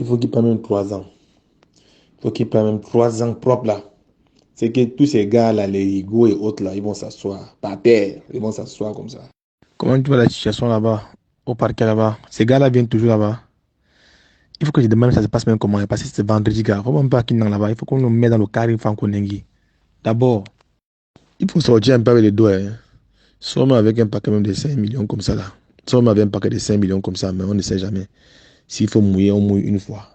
Il faut qu'il prenne même 3 ans. Il faut qu'il prenne même 3 ans propres là. C'est que tous ces gars-là, les Hugo et autres là, ils vont s'asseoir par terre. Ils vont s'asseoir comme ça. Comment tu vois la situation là-bas, au parquet là-bas? Ces gars-là viennent toujours là-bas. Il faut que je demande ça se passe même comment. Parce que c'est vendredi, gars. Il faut même pas qu'ils n'en là-bas. Il faut qu'on nous mette dans le carré Fankonengi. D'abord, il faut sortir un peu avec les doigts. Hein. Seulement avec un paquet même de 5 millions comme ça là. Seulement avec un paquet de 5 millions comme ça, mais on ne sait jamais. S'il faut mouiller, on mouille une fois.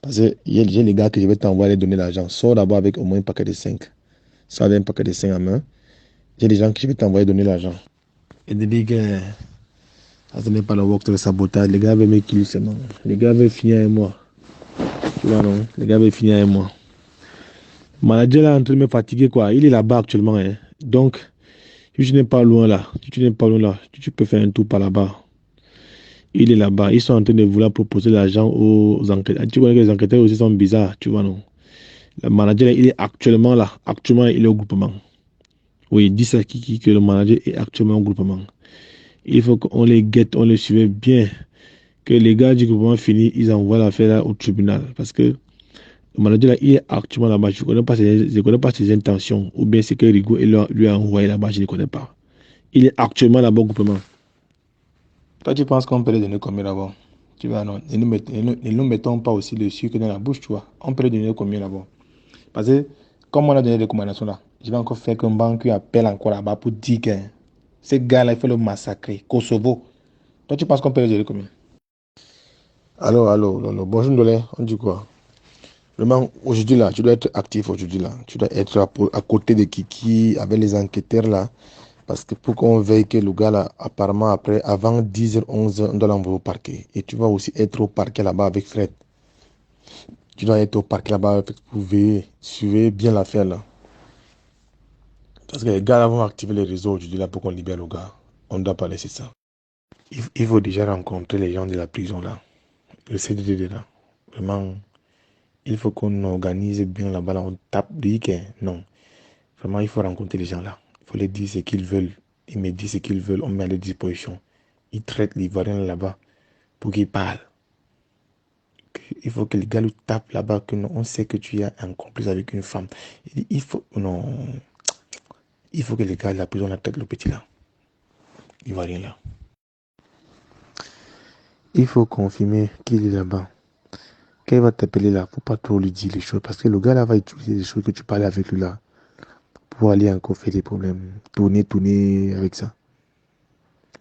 Parce que j'ai les gars que je vais t'envoyer donner l'argent. Sors d'abord avec au moins un paquet de 5. Sors avec un paquet de 5 en main. J'ai des gens que je vais t'envoyer donner l'argent. Et de dire que ça ce n'est pas le work de sabotage. Les gars veulent me killer seulement. Les gars veulent finir avec moi. Tu vois non? Les gars veulent finir avec moi. Le manager là est en train de me fatiguer quoi. Il est là-bas actuellement. Hein. Donc, si tu n'es pas loin là, tu peux faire un tour par là-bas. Il est là-bas. Ils sont en train de vouloir proposer l'argent aux enquêteurs. Tu vois que les enquêteurs aussi sont bizarres, tu vois non? Le manager, il est actuellement là. Actuellement, il est au groupement. Oui, il dit ça que le manager est actuellement au groupement. Il faut qu'on les guette, on les suive bien. Que les gars du groupement finissent, ils envoient l'affaire là au tribunal. Parce que le manager là, il est actuellement là-bas. Je ne connais pas ses intentions. Ou bien c'est que Rigo lui a envoyé là-bas, je ne connais pas. Il est actuellement là-bas au groupement. Toi, tu penses qu'on peut les donner combien là-bas? Tu vois, non. Ne nous mettons pas aussi le sucre dans la bouche, tu vois. On peut les donner combien là-bas? Parce que, comme on a donné des recommandations là, je vais encore faire qu'un banquier appelle encore là-bas pour dire que ces gars-là, il faut le massacrer. Kosovo. Toi, tu penses qu'on peut les donner combien? Allô. Bonjour, Ndolé. On dit quoi? Vraiment, aujourd'hui là, tu dois être actif aujourd'hui là. Tu dois être à côté de Kiki, avec les enquêteurs là. Parce que pour qu'on veille que le gars là, apparemment après, avant 10h, 11h, on doit l'envoyer au parquet. Et tu vas aussi être au parquet là-bas avec Fred. Tu dois être au parquet là-bas pour veiller, suivre bien l'affaire là. Parce que les gars là vont activer les réseaux aujourd'hui là pour qu'on libère le gars. On ne doit pas laisser ça. Il faut déjà rencontrer les gens de la prison là. Le CDD là. Vraiment, il faut qu'on organise bien là-bas là. On tape, dit que non. Vraiment, il faut rencontrer les gens là. Il faut leur dire ce qu'ils veulent. Ils me disent ce qu'ils veulent. On met à leur disposition. Ils traitent l'Ivoirien là-bas pour qu'ils parlent. Il faut que les gars le tapent là-bas que non, on sait que tu es un complice avec une femme. Il faut non, il faut que les gars de la prison la traitent le petit là. Ivoirien là. Il faut confirmer qu'il est là-bas. Quand il va t'appeler là, faut pas trop lui dire les choses parce que le gars là va utiliser les choses que tu parlais avec lui là pour aller encore faire des problèmes, tourner avec ça.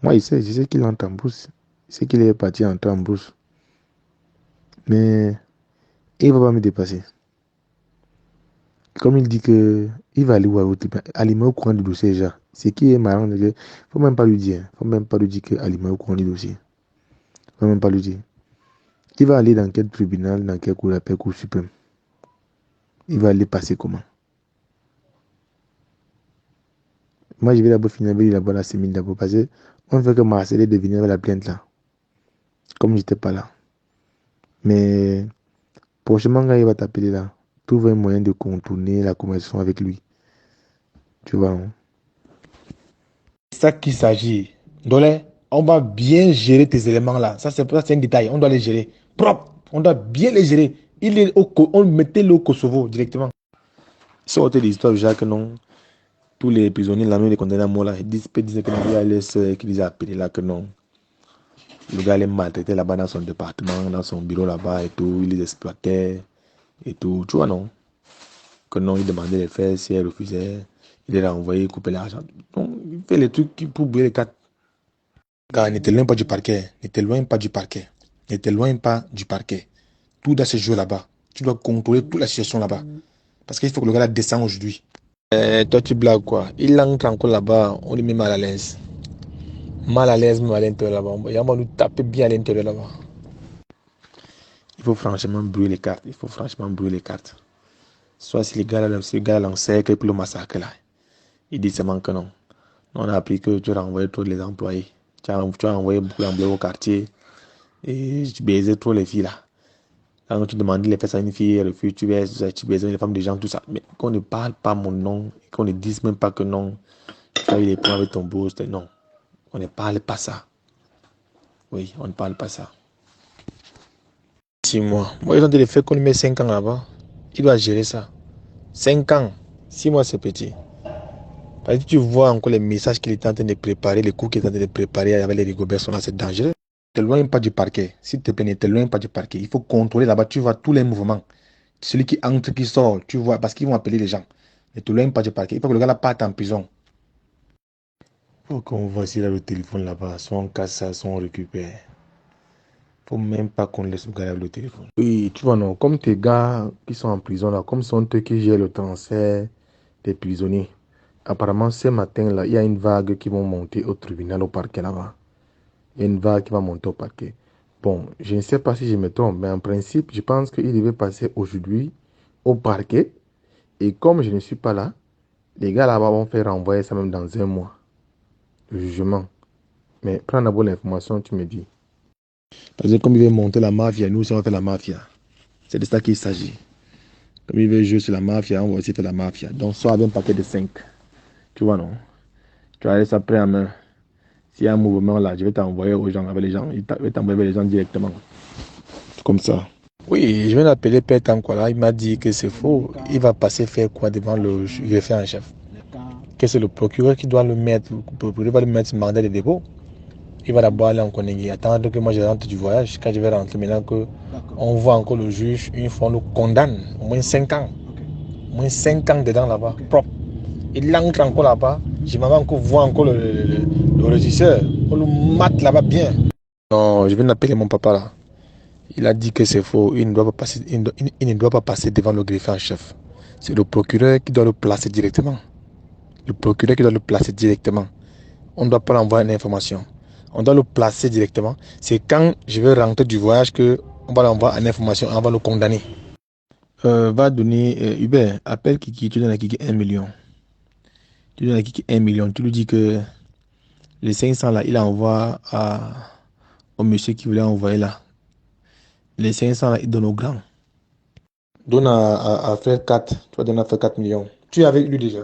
Moi, je sais qu'il entre en brousse. Je sais qu'il est parti entrer en brousse. Mais il va pas me dépasser. Comme il dit que il va aller où Alima au courant du dossier déjà. Ce qui est marrant, c'est que faut même pas lui dire. Faut même pas lui dire que Alima est au courant du dossier. Faut même pas lui dire. Il va aller dans quel tribunal, dans quel cour d'appel, cour suprême. Il va aller passer comment? Moi, je vais d'abord finir avec lui d'abord la semaine d'abord parce que on veut que Marcel devienne avec la plainte là. Comme j'étais pas là. Mais prochainement, quand il va t'appeler là, trouve un moyen de contourner la conversation avec lui. Tu vois, hein? C'est ça qu'il s'agit. Donc, on va bien gérer tes éléments là. Ça, c'est un détail. On doit les gérer. Propre. On doit bien les gérer. On mettait le au Kosovo directement. Sortez l'histoire, Jacques, non. Tous les prisonniers, là, même les condamnés à mort, là, ils disent que non, qu'ils les appelés là, que non. Le gars les maltraitait là-bas dans son département, dans son bureau là-bas et tout. Il les exploitait et tout. Tu vois, non? Que non, il demandait les faire, si elle refusait, il les renvoyait, couper l'argent. Donc, il fait les trucs pour bouiller les cartes. Gars, ne t'éloigne pas du parquet. Ne t'éloigne pas du parquet. Ne t'éloigne pas du parquet. Tout doit se jouer là-bas. Tu dois contrôler toute la situation là-bas. Parce qu'il faut que le gars là descende aujourd'hui. Toi, tu blagues quoi? Il entre encore là-bas, on lui met mal à l'aise. Mal à l'aise, même à l'intérieur là-bas. Il va nous taper bien à l'intérieur là-bas. Il faut franchement brûler les cartes. Il faut franchement brûler les cartes. Soit si les gars là l'encerclent pour le massacre là. Il dit seulement que non. On a appris que tu as renvoyé tous les employés. Tu as envoyé beaucoup d'employés au quartier. Et tu baisais trop les filles là. Quand tu demandes les fesses à une fille, elle refuse, tu baisais les femmes des gens, tout ça. Mais qu'on ne parle pas mon nom, qu'on ne dise même pas que non, tu as eu des problèmes avec ton boss, non. On ne parle pas ça. Oui, on ne parle pas ça. 6 mois. Moi, ils ont dit le fait qu'on lui met 5 ans là-bas. Il doit gérer ça. 5 ans. 6 mois, c'est petit. Parce que tu vois encore les messages qu'il est en train de préparer, les coups qu'il est en train de préparer avec les Rigobert sont là, c'est dangereux. Ne t'éloigne pas du parquet. S'il te plaît, ne t'éloigne pas du parquet. Il faut contrôler là-bas. Tu vois tous les mouvements. Celui qui entre, qui sort, tu vois, parce qu'ils vont appeler les gens. Ne t'éloigne pas du parquet. Il faut que le gars là parte en prison. Il faut qu'on voit s'il a le téléphone là-bas. Soit on casse ça, soit on récupère. Faut même pas qu'on laisse le gars avec le téléphone. Oui, tu vois, non, comme tes gars qui sont en prison là, comme sont eux qui gèrent le transfert des prisonniers. Apparemment, ce matin-là, il y a une vague qui va monter au tribunal, au parquet là-bas. Il y a une vague qui va monter au parquet. Bon, je ne sais pas si je me trompe, mais en principe, je pense qu'il devait passer aujourd'hui au parquet. Et comme je ne suis pas là, les gars là-bas vont faire renvoyer ça même dans 1 mois. Le jugement. Mais prends d'abord l'information, tu me dis. Parce que comme il veut monter la mafia, nous aussi on va faire la mafia. C'est de ça qu'il s'agit. Comme il veut jouer sur la mafia, on va aussi faire la mafia. Donc, soit avec un paquet de 5. Tu vois, non? Tu vas aller ça prêt en main. S'il y a un mouvement là, je vais t'envoyer aux gens, avec les gens. Je vais t'envoyer avec les gens directement. Comme ça. Oui, je viens d'appeler Père Tankwala. Il m'a dit que c'est faux. Il va passer faire quoi devant le greffier en chef? Que c'est le procureur qui doit le mettre. Le procureur va le mettre mandat de dépôt. Il va d'abord aller en Koningui. Attendre que moi je rentre du voyage. Quand je vais rentrer, maintenant qu'on voit encore le juge, une fois on le condamne. Au moins 5 ans. Au moins 5 ans dedans là-bas. Propre. Il entre encore là-bas. Je m'avais encore voir encore le régisseur. On le mate là-bas bien. Non, je viens d'appeler mon papa là. Il a dit que c'est faux. Il ne doit pas passer devant le greffier en chef. C'est le procureur qui doit le placer directement. Le procureur qui doit le placer directement. On ne doit pas l'envoyer une information. On doit le placer directement. C'est quand je vais rentrer du voyage que on va l'envoyer en information. On va le condamner. Va donner Hubert, appelle Kiki. Tu donnes à Kiki 1 million. Tu donnes à Kiki 1 million. Tu lui dis que les 500 là, il envoie au monsieur qui voulait envoyer là. Les 500 là, il donne au grand. Donne à Fred 4. Tu vas donner à Fred 4 millions. Tu es avec lui déjà.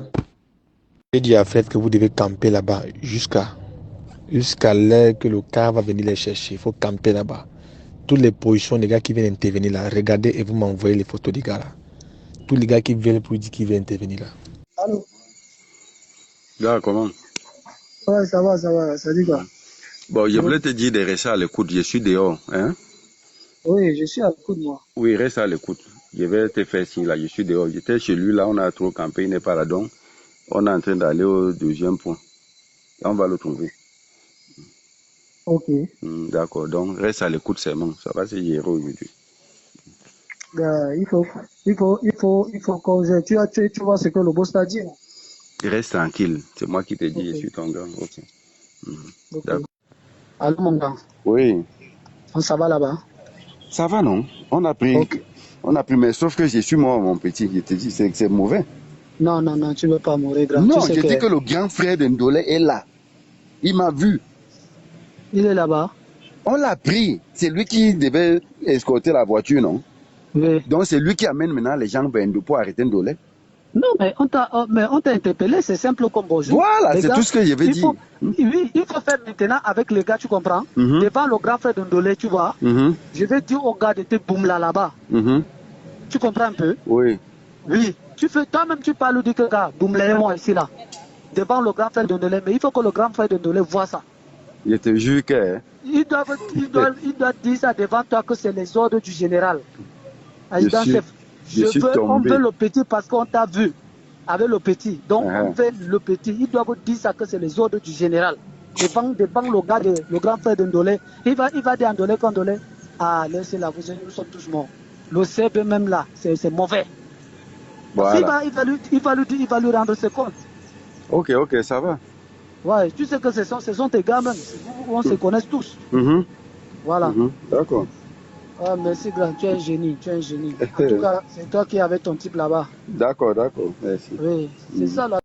J'ai dit à Fred que vous devez camper là-bas jusqu'à l'heure que le car va venir les chercher. Il faut camper là-bas. Toutes les positions des gars qui viennent intervenir là, regardez et vous m'envoyez les photos des gars là. Tous les gars qui viennent pour dire qu'ils viennent intervenir là. Allô? Gars, comment? Ouais, ça va, ça dit quoi? Bon, je voulais te dire de rester à l'écoute, je suis dehors, hein? Oui, je suis à l'écoute, moi. Oui, reste à l'écoute. Je vais te faire signe là, je suis dehors. J'étais chez lui, là, on a trop campé, il n'est pas là, donc on est en train d'aller au 2e point. Là, on va le trouver. Ok. D'accord, donc reste à l'écoute seulement, ça va se gérer aujourd'hui. Il faut causer. Tu vois ce que le boss t'a dit, là? Reste tranquille, c'est moi qui te dis, Ok. je suis ton gars. Ok. Ok. D'accord. Allô, mon gars. Oui, Ça va là-bas? ça va non? On a pris, Ok. mais sauf que je suis mort, mon petit, je te dis, c'est mauvais. Non, tu ne veux pas mourir, grand. Non, Tu sais je dis que le grand frère de Ndolé est là. Il m'a vu. il est là-bas? On l'a pris. C'est lui qui devait escorter la voiture, non? Oui. Donc c'est lui qui amène maintenant les gens vers Ndou pour arrêter Ndolé. Non, mais on t'a interpellé, c'est simple comme bonjour. Voilà, Les c'est gars, tout ce que je vais dire. Oui, il faut faire maintenant avec les gars, tu comprends? Devant le grand frère de Ndolé, tu vois? Je vais dire aux gars de te boum là-bas. Tu comprends un peu? Oui. Oui. Toi-même, tu parles du que gars, boum moi ici là. Devant le grand frère de Ndolé, mais il faut que le grand frère de Ndolé voit ça. Je te jure que... Il doit dire ça devant toi que c'est les ordres du général. Adjudant chef. On veut le petit parce qu'on t'a vu avec le petit. Donc on veut le petit. Il doit vous dire ça que c'est les ordres du général. Devant le gars, le grand frère de Ndolé. Il va dire à Ndolé quand Ndolé. Ah, laissez là, nous sommes tous morts. Le CB même là, c'est mauvais. Voilà. Parce qu'il va lui rendre ses comptes. Ok, ça va. Ouais, tu sais que ce sont tes gars même. On se connaît tous. Voilà. D'accord. Ah, merci grand, tu es un génie, En tout cas, c'est toi qui avais ton type là-bas. D'accord, merci. Oui, c'est ça là.